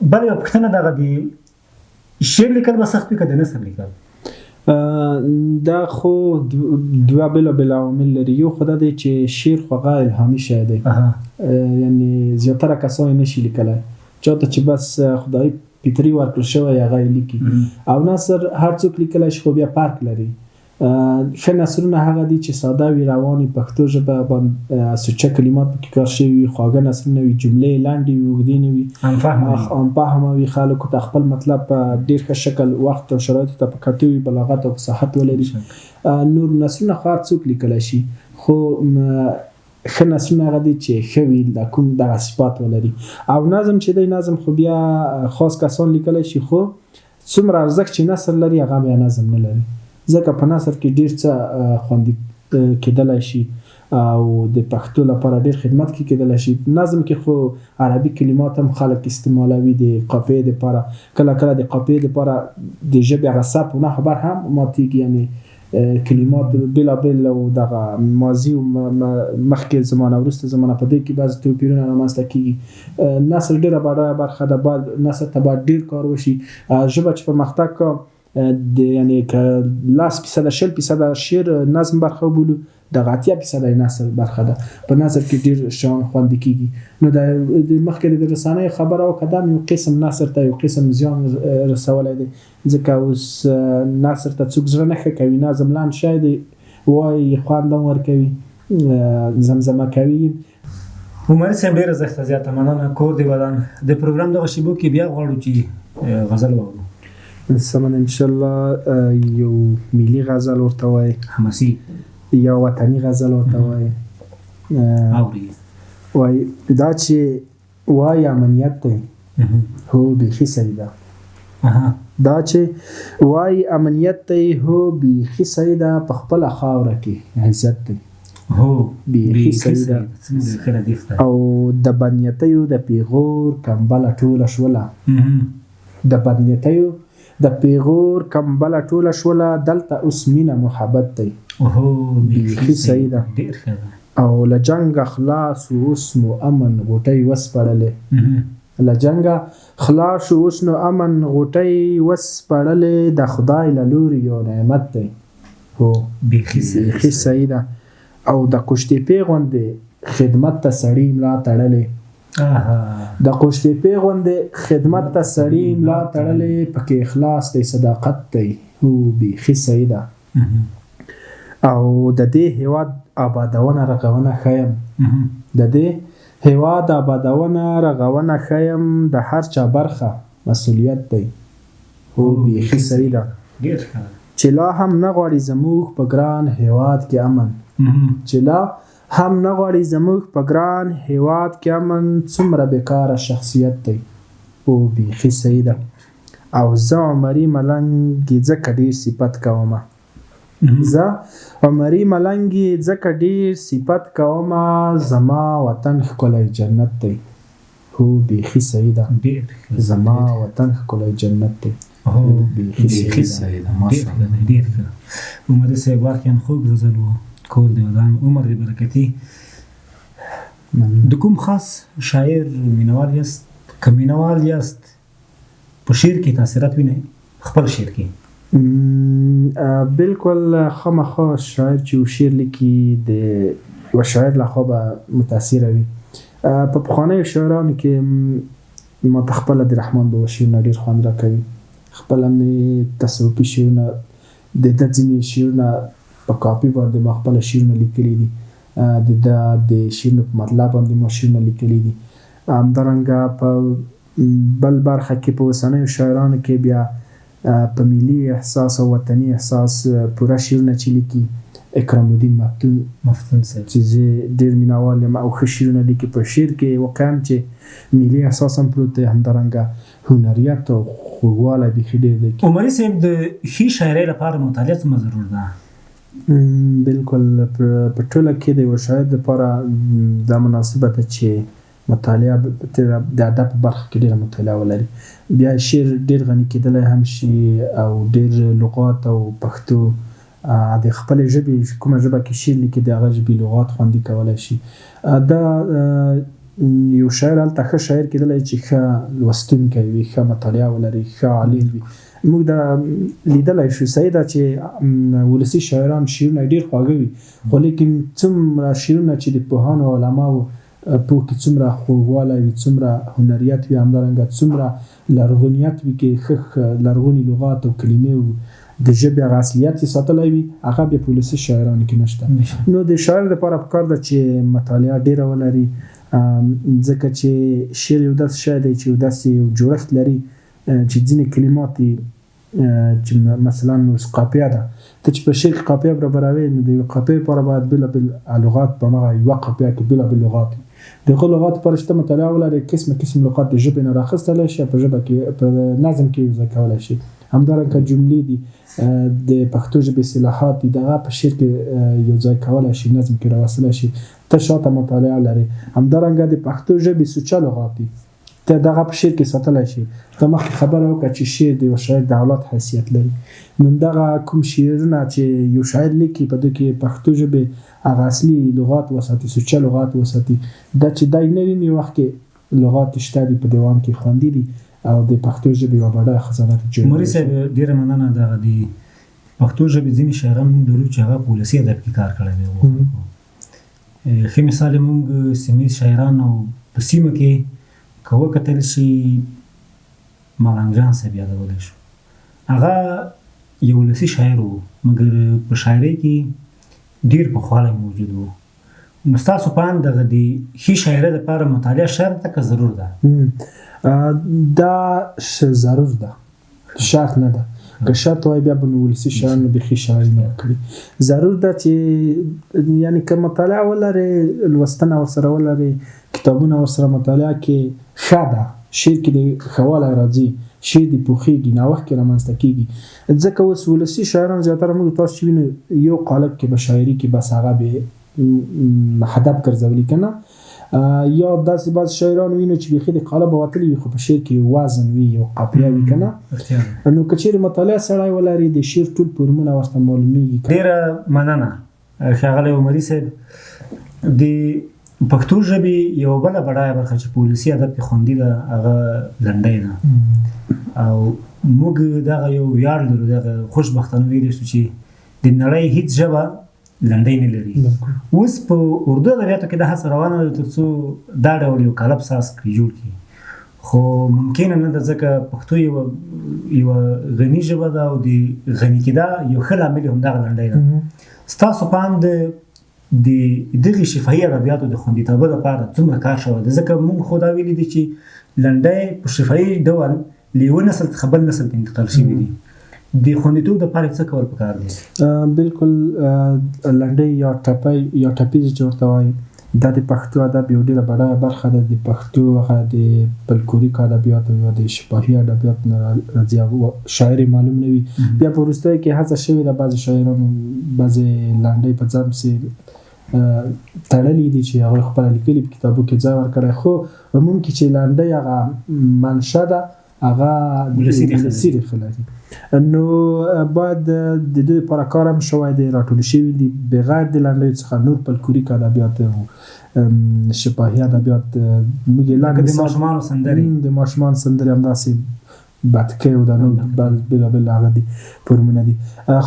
[SPEAKER 1] بله یوه پوښتنه دغه د شعر لیکل به سخت وي که د نثر لیکل؟
[SPEAKER 3] دا خو دوه بېلابېل عوامل لري. یو خو دا دی چې شعر خو هغه الهامي شی دی، یعنې زیاتره کسان یې نشي لیکلی، چاته چې بس خدای فطري ورکړل شوی هغه یې لیکي. او نثر هر څوک لیکلی شي خو بیا فرق لري. ښه نثرونه هغه دي چې ساده وي، روانې پښتو ژبه باندې سوچه کلمات پکې کار شوي وي، خواږه نثرونه وي، جملې لنډې وي، اوږدې نه وي، همفهمه وي، خلکو ته خپل مطلب په ډېر ښه شکل وخت او شرایطو ته په کتو وي، بلاغت او فصاحت ولري. نور نثرونه خو هر څوک لیکلی شي، خو ښه نثرونه هغه دي چې ښه وي، د کوم دغه صفات ولري. او نظم چې دی، نظم خو بیا خاص کسان لیکلی شي، خو څومره ارزښت چې نثر لري هغه بیا نظم نه لري، ځکه په نثر کې ډېر څه خوندي کېدلی شي او د پښتو لپاره ډېر خدمت کې کېدلی شي. نظم کې خو عربي کلمات هم خلک استعمالوي د قافیې دپاره، کله کله د قافیې دپاره د ژبې هغه ثبت و نحو بر هم ماتېږي، یعنې کلمات بېلابېل او دغه ماضي او مخکې زمانه وروسته زمانه په دې کې بعضې توپیرونه رامنځته کېږي. نثر ډېره بډایه برخه ده، باید نثر ته باید ډېر کار وشي. ژبه چې پرمختګ کا یعنی که 10% 40% شعر نظم برخه وبولو، دغه 80% نثر برخه ده. په نثر کې ډېر شیان خوندي کېږي. نو د مخکې د رسنیو خبره وکړه، دا یو قسم نثر ته یو قسم زیان رسولی دی، ځکه اوس نثر ته څوک زړه نه ښه کوي. نظم لنډ شی دی، وایي خوند هم ورکوي، زمزمه کوي.
[SPEAKER 1] عمري صاحب ډېره زښته زیاته مننه. کور دې ودان. د پروګرام دغه شیبو کې بیا غواړو چې غزل واورو.
[SPEAKER 3] سمن انشاءالله یو ملي غزل ورته وایي،
[SPEAKER 1] حماسي
[SPEAKER 3] یا وطني غزل ورته وایي. وایي دا چې وایي امنیت دی، هو بیخي صحیح ده. دا چې وایي امنیت دی، هو بیخي صحیح ده، په خپله خاوره کې عزت دی،
[SPEAKER 1] هو
[SPEAKER 3] بیخي صحیح ده. او د بدنیتیو د پیغور کمبله ټوله شوله، د بدنیتیو د پیغور کمبله ټوله شوله، دلته اوس مینه محبت دی، بیخي صحیح ده. او له جنګه خلاص اوس نو امن غوټۍ وسپړلې، له جنګه خلاص اوس نو امن غوټۍ وسپړلې، د خدای له لوري یو نعمت دی، هو بیخي صحیح ده. او د کشتې پې غوندې خدمت ته سړي ملا تړلې، د قوشتېپې غوندې خدمت ته سړی ملا تړلې پکې اخلاص دی صداقت دی هو بیخي صحیح ده او د دې هیواد آبادونه رغونه ښیم د دې هیواد آبادونه رغونه ښیم د هر چا برخه مسؤلیت دی هو بیخي صحیح ده چې لا هم نه غواړي زموږ په ګران هیواد کې امن چې لا هم نه غواړي زموږ په ګران هیواد کې امن څومره بیکاره شخصیت دی او بیخي صحیح ده او زه عمري ملنګ ځکه ډېر صفت کومه زه عمري ملنګ ځکه ډېر صفت کومه زما وطن ښکلی جنت دی هو بیخي صحیح ده زما وطن ښکلی جنت دی
[SPEAKER 2] بیخي صحیح ده ماشاءالله
[SPEAKER 1] ډېر ښه عمري صاحب واقعا خوږ غزل و کور دی ودان عمر دی برکتي د کوم خاص شاعر مینوال یاست که مینوال یاست په شعر کې تاثیرات وینئ خپل شعر کې
[SPEAKER 3] بالکل خامخا شاعر چې شعر لیکي د یو شاعر لخوا به متاثره وي په پخوانیو شاعرانو کې ما ته خپله د رحمان بابا شعرونه ډېر خوند راکوي خپله مې تصوفي شعرونه د ده ځینې شعرونه په کاپي باندې ما خپله شعرونه لیکلي دي د شعرونو په مطلب باندې ما شعرونه لیکلي دي همدارنګه په بل برخه کې په اوسنیو شاعرانو کې بیا په ملي احساس او وطني احساس پوره شعرونه چې لیکي اکرام الدین مفتون صاحب چې زه ډېر مینهوال یم او ښه شعرونه لیکي په شعر کې واقعا چې ملي احساس هم پروت دی همدارنګه هنریت او خوږوالی بیخي ډېر دی
[SPEAKER 1] عمري صاحب د ښې شاعرۍ لپاره مطالعه څومره ضرور ده
[SPEAKER 3] بالکل په ټوله کې د یو شاعر لپاره دا مناسبه ده چې مطالعه د ادب په برخه کې ډېره مطالعه ولري بیا شعر ډېر غني کېدلی هم شي او ډېر لغات او پښتو د خپلې ژبې کومه ژبه کې شعر لیکي د هغه ژبې لغات خوندي کولی شي دا یو شاعر هلته ښه شاعر کېدلی چې ښه لوستونکی وي ښه مطالعه ولري ښه عالم وي موږ دا لیدلی شو صحیح ده چې ولسي شاعران شعرونه ډېر خواږه وي خو لیکن څومره شعرونه چې د پوهانو او علماو په کې څومره خوږوالی وي څومره هنریت وي همدارنګه څومره لرغونیت وي کې ښه لرغوني لغات او کلمې او د ژبې هغه اصلیت یې ساتلی وي هغه بیا په ولسي شاعرانو کې نشته نو د شاعر لپاره پکار ده چې مطالعه ډېره ولري ځکه چې شعر یو داسې شی دی چې یو داسې یو جوړښت لري چې ځینې کلمات چې مثلا قافیه ده ته چې په شعر کې قافیه برابروي نو د یوې قافیې لپاره باید بېلابېل لغات په همغه یوه قافیه کې بېلابېل لغات وي د هغو لغاتو لپاره چې ته مطالعه ولرې قسم لغات د ژبې نه راخیستلی شي په ژبه کې په نظم کې یوځای کولی شي همدارنګه جملې دي د پښتو ژبې اصطلاحات دي دغه په شعر کې یوځای کولی شي نظم کې راوستلی شي ته شاته مطالعه لرې همدارنګه د پښتو ژبې سوچه لغات دي ته دغه په شعر کې ساتلی شي ته مخکې خبره وکړه چې شعر د یو شاعر د اولاد حیثیت لري نو دغه کوم شعرونه چې یو شاعر لیکي په دوی کې پښتو ژبې هغه اصلي لغات وساتي سوچه لغات وساتي دا چې دی نه وي وخت کې لغات شته دي په دیوان کې خوندي دي او د پښتو ژبې یوه بډایه خزانه جوړوي
[SPEAKER 1] عمري صاحب ډېره مننه دغه د پښتو ژبې ځینې شاعران موږ لرو چې هغه په ولسي ادب کې کار کړی دی ښه مثال یې موږ سیمهییز شاعران او په سیمه کې که وکتل شي ملنګ جان صاحب یادولی شو هغه یو ولسي شاعر و مګر په شاعرۍ کې ډېر پخوالی موجود و نو ستاسو په اند دغه د ښې شاعرۍ لپاره مطالعه شرط ده که ضرور ده
[SPEAKER 3] دا ضرور ده شرط نه ده که شرط وای بیا به نو ولسي شاعرانو بیخي شاعري نه کړي ضرور ده چې یعنې که مطالعه ولرې لوستنه ورسره ولرې کتابونه ورسره مطالعه کې ښه ده شعر کې د ښه والی راځي شعر دې پوخېږي ناوخت کې رامنځته کېږي ځکه اوس ولسي شاعران زیاتره موږ تاسو چې وینو یو قالب کې به شاعري کې بس هغه به هدف ګرځولي که نه یا داسې بعض شاعران وینو چې بیخي د قالب وتلي وي خو په شعر کې یو وزن وي یو قافیه وي که نه نو که چېرې مطالعه سړی ولري د شعر ټول فورمونه ورته معلومېږي
[SPEAKER 1] ډېره مننه ښاغلی عمري صاحب د پښتو ژبې یوه بله بډایه برخه چې په ولسي ادب کې خوندي ده هغه لنډۍ ده او موږ دغه یو ویاړ لرو دغه خوشبختانه ویلی شو چې د نړۍ هېڅ ژبه لنډۍ نه لري. اوس په اردو ادبیاتو کې دا هڅه روانه ده ترڅو دا ډول یو کالب ساز کړي جوړ کړي، خو ممکنه نه ده ځکه پښتو یوه غني ژبه ده او د غني کېدا یو ښه لامل یې همدغه لنډۍ ده. ستاسو په اند د دغې شفاهي ادبیاتو د خوندیتوب لپاره څومره کار شوی دی؟ ځکه موږ خو دا ویلي دي چې لنډۍ په شفاهي ډول له یوه نسل څخه بل نسل ته انتقال شوي دي. د خوندیتوب دپاره څه کول پکار دي؟
[SPEAKER 3] بالکل لنډۍ یا ټپیز چې ورته وایي دا د پښتو ادب یو ډېره بډایه برخه ده. د پښتو هغه د فلکلوریک ادبیاتو یا د شفاهي ادبیاتو نه راځي. شاعر معلوم نه وي، بیا په وروستیو کې هڅه شوې ده بعضې شاعرانو بعضې لنډۍ په ځان پسې تړلي دي چې هغوی خپله لیکلي په کتابو کې ځای ورکړی، خو عموم کې چې لنډۍ هغه منشه ده هغه ولسي ریښه لري. نو باید د دې لپاره کار هم شوی دی، راټول شوي دي بغیر د لنډیو څخه نور فلکلوریک ادبیات او شفاهي ادبیات. موږ
[SPEAKER 1] لکه د ماشومانو سندرې
[SPEAKER 3] همداسې بتکۍ او د نور بېلابېل هغه دي فورمونه دي.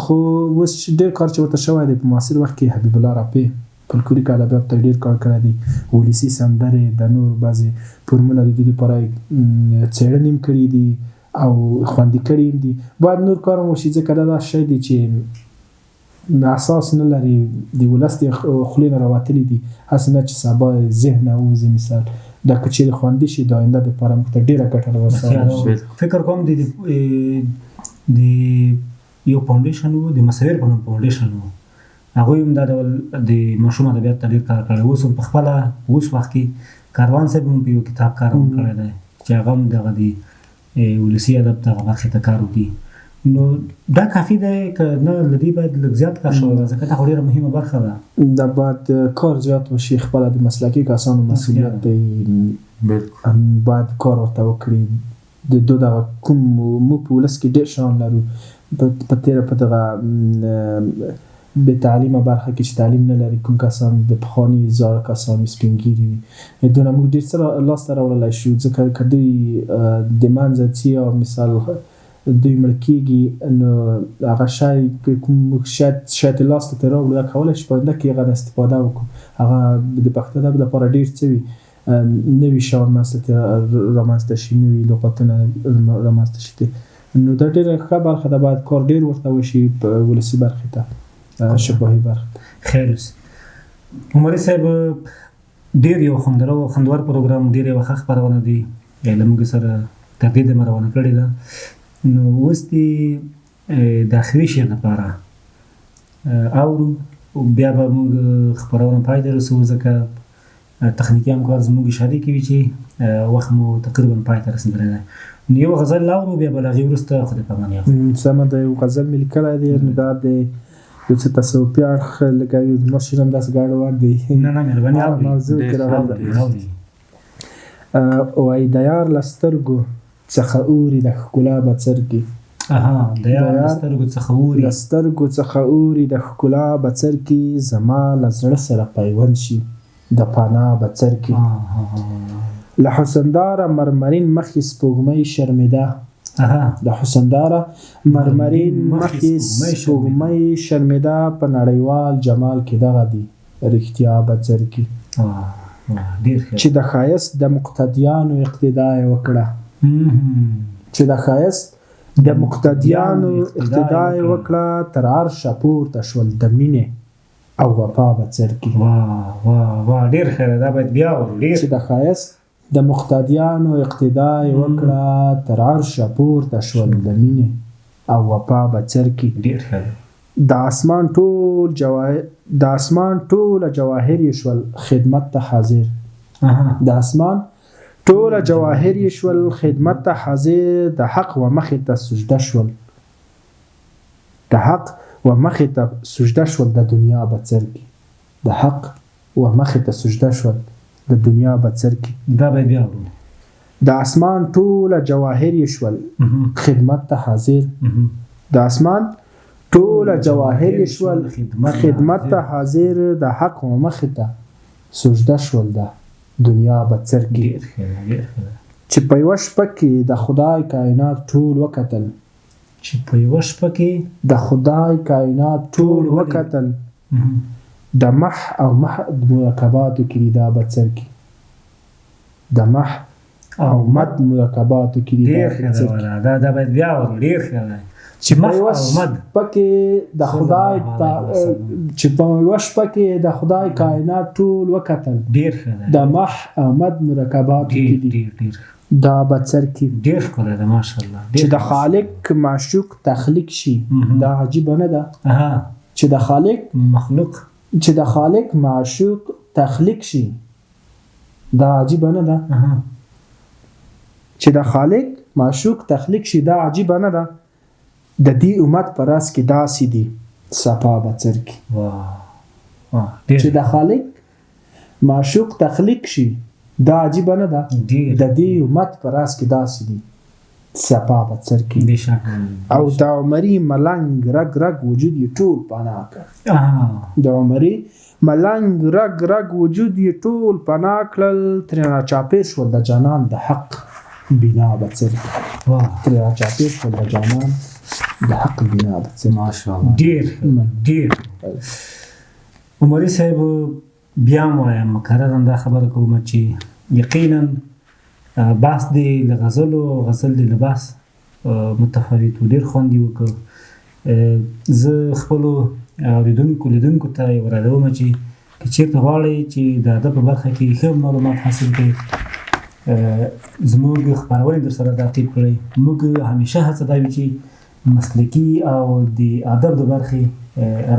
[SPEAKER 3] خو اوس ډېر کار چې ورته شوی دی په معاصر وخت کې حبیب الله رفیع فلکلوریک ادبیات ته ډېر کار کړی دی، ولسي سندرې د نور بعضې فورمونه د دوی لپاره څېړنې هم کړي دي او خوندي کړي هم دي. باید نور کار هم وشي ځکه دا شی دی چې اساس نه لري، د ولس د خولې نه راوتلي دي، هسې نه چې سبا ذهن ووځي. مثال دا که چېرې خوندي شي د آینده دپاره موږ ته ډېره ګټه رسوي.
[SPEAKER 1] فکر کوم د یو فاونډیشن و، د مصور په نوم فاونډیشن و، هغوی هم دا ډول د ماشوم ادبیات ته ډېر کار کړی. اوس هم په خپله اوس وخت کې کاروان صاحب هم په یو کتاب کار هم کړی دی چې هغه هم دغه د ولسي ادب دغه برخې ته کار وکړي. نو دا کافي دی که نه له دې باید لږ زیات کار شوی دی؟ ځکه دا خو ډېره مهمه برخه ده.
[SPEAKER 3] دا باید کار زیات وشي، خپله د مسلکي کسانو مسؤلیت دی، باید کار ورته وکړي. د دغه کوم موږ په ولس کې ډېر شیان لرو په تېره په دغه بې تعلیمه برخه کې چې تعلیم نه لري، کوم کسان د پخواني زاړه کسان سپین ږیري وي، دونه موږ ډېر څه لاسته راوړلی شو. ځکه که دوی د منځه ځي او مثال دوی مړه کېږي نو هغه شی کوم موږ شاید یې لاسته ترې راوړو دا کولی شي په آینده کې هغه نه استفاده وکړو. هغه د پښتو ادب لپاره ډېر څه وي، نوي شیان رامنځته شي، نوي لغتونه رامنځته شي. نو دا ډېره ښه برخه ده، باید کار ډېر ورته وشي په ولسي برخې ته، شفاهي برخه.
[SPEAKER 1] خیر اوس عمري صاحب، ډېر یو خوندور پروګرام، ډېر یوه ښه خپرونه دی له موږ سره تر دې دمه روانه کړې ده. نو اوس د آخري شعر لپاره اورو، بیا به موږ خپرونه پای ته رسوو ځکه تخنیکي همکار زموږ اشارې کوي چې وخت مو تقریبا پای ته رسېدلی دی. نو یو غزل اورو، بیا به له هغې وروسته خدای پامان یاخلو.
[SPEAKER 3] سمه ده، یو غزل مې لیکلی دی، دا د یو څه تصوفي اړخ لګوي. زما شعر هم داسې ګډوډ دی.
[SPEAKER 1] نه مهرباني اوري
[SPEAKER 3] موضوع کې راغلی. وایي د یار له سترګو څخه اوري د ښکلا بڅرکي.
[SPEAKER 1] د یار له سترګو
[SPEAKER 3] څخه اوري د ښکلا بڅرکي، زما له زړه سره پیوند شي د پناه بڅرکي. له حسنداره مرمرین مخې سپوږمۍ شرمېده. د حسنداره مرمرین مخې سپوږمۍ شرمېده، په نړیوال جمال کې دغه دی رښتیا بڅرکي. چې د ښایست د مقتدیانو اقتدا یې وکړه، تر عرشه پورته شول د مینې او وفا بڅرکي.
[SPEAKER 1] ډېر ښه ده، دا باید بیا ورو.
[SPEAKER 3] چې د ښایست د مقتدیانو اقتدا یې وکړه، تر عرشه پورته شول د مینې او وفا بڅرکي.
[SPEAKER 1] ډېر ښه ده.
[SPEAKER 3] د اسمان ټوله جواهر یې شول خدمت ته حاضر. د اسمان ټوله جواهر یې شول خدمت ته حاضر، د حق و مخې ته سجده شول، د حق و مخې ته سجده شول د دنیا بڅرکي. د حق و مخې ته سجده شول د دنیا بڅرکي.
[SPEAKER 1] دا به بیا ورو.
[SPEAKER 3] د اسمان ټوله جواهر یې شول خدمت ته حاضر. د اسمان ټوله جواهر یې شول خدمت ته حاضر، د حق و مخې ته سجده شول د دنیا بڅرکي. چې په یوه شپه کې د خدای کائنات ټول وکتل،
[SPEAKER 1] چې په یوه شپه کې
[SPEAKER 3] د خدای کائنات ټول وکتل، د مح او مح مرکباتو کې دا بڅر کې د مح او مد مرکباتو کې
[SPEAKER 1] ډېر ښه ده دا باید بیا ورو ډېر ښه ده چې مح او مد
[SPEAKER 3] پکې د خدای چې په یوه شپه کې د خدای کائنات ټول وکتل
[SPEAKER 1] ډېر ښه ده
[SPEAKER 3] د مح او مد مرکباتو کې دي
[SPEAKER 1] ډېر
[SPEAKER 3] دا بڅر کې
[SPEAKER 1] ډېر ښکلی ده ماشاءالله
[SPEAKER 3] چې د خالق معشوق تخلیق شي دا عجیبه نه ده چې د خالق
[SPEAKER 1] مخلوق
[SPEAKER 3] چې د خالق معشوق تخلیق شي دا عجیبه نه ده چې د خالق معشوق تخلیق شي دا عجیبه نه ده د دې امت پر راس کې داسې دي صفا بڅر کې چې د خالق معشوق تخلیق شي دا عجیبه نه ده د دې امت پر راس کې داسې دي صفا بڅر کې او د عمري ملنګ رګ رګ وجود یې ټول پناه کړ د عمري ملنګ رګ رګ وجود یې ټول پناه کړل ترې راچاپېر شول د جانان د حق بنا بڅر کې ترې راچاپېر شول د جانان د حق بنا بڅر
[SPEAKER 2] ماشاءالله
[SPEAKER 1] ډېر عمري صاحب بیا هم وایم مکررن دا خبره کوم چې یقینا بحث دی له غزلو غزل دی له بحث متفاوت و ډېر خوند یې وکړ زه خپلو اورېدونکو لیدونکو ته یې ورادوم چې که چېرته غواړئ چې د ادب په برخه کې ښه معلومات حاصل کړئ زموږ خپرونې در سره تعقیب کړئ موږ همیشه هڅه دا وي چې مسلکي او د ادب د برخې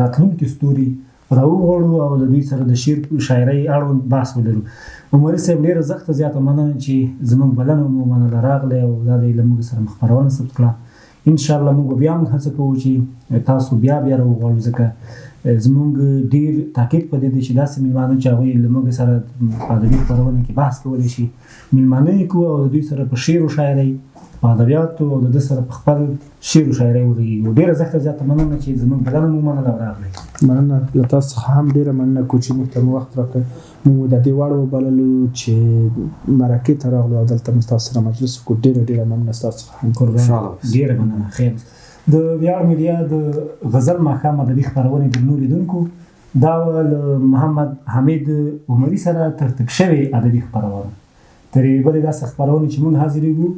[SPEAKER 1] راتلونکي ستوري راوغواړو او له دوی سره د شعر شاعرۍ اړوند بحث ولرو عمري صاحب ډېره سخته زیاته مننه چې زموږ بلنه مو منله راغلی او دا دی له موږ سره خپرونه ثبت کړه انشاءالله موږ بیا هم هڅه کوو چې تاسو بیا راوغواړو ځکه زموږ ډېر تاکید په دې دی چې داسې مېلمانه چې هغوی له موږ سره په ادبي خپرونه کې بحث کولی شي مېلمانه یې کوو او د دوی سره په شعر و شاعرۍ په ادبیاتو او د ده سره په خپل شعر و شاعرۍ وغږېږو ډېره سخته زیاته مننه چې زموږ بلنه مو منله او راغلی
[SPEAKER 3] مننه له تاسو څخه هم ډېره مننه کوو چې موږ ته مو وخت راکړ موږ د دې وړ وبللو چې مرکې ته راغلو او دلته مو ستاسو سره مجلس وکړو ډېره مننه ستاسو څخه هم
[SPEAKER 1] ډېره مننه خیر د ویاړ میډیا د غزل ماښام ادبي خپرونې درنو لیدونکو دا له محمد حمید عمري سره ترتیب شوې ادبي خپرونه تر یوې بلې داسې خپرونې چې موږ حاضرېږو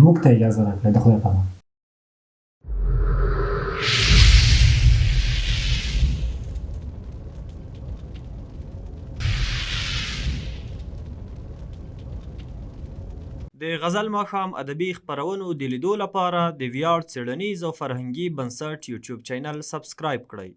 [SPEAKER 1] موږ ته اجازه راکړئ د خدای په امان
[SPEAKER 4] د غزل ماښام ادبي خپرونو د لیدو لپاره د ویاړ څېړنیز او فرهنګي بنسټ یوټیوب چینل سبسکرایب کړئ.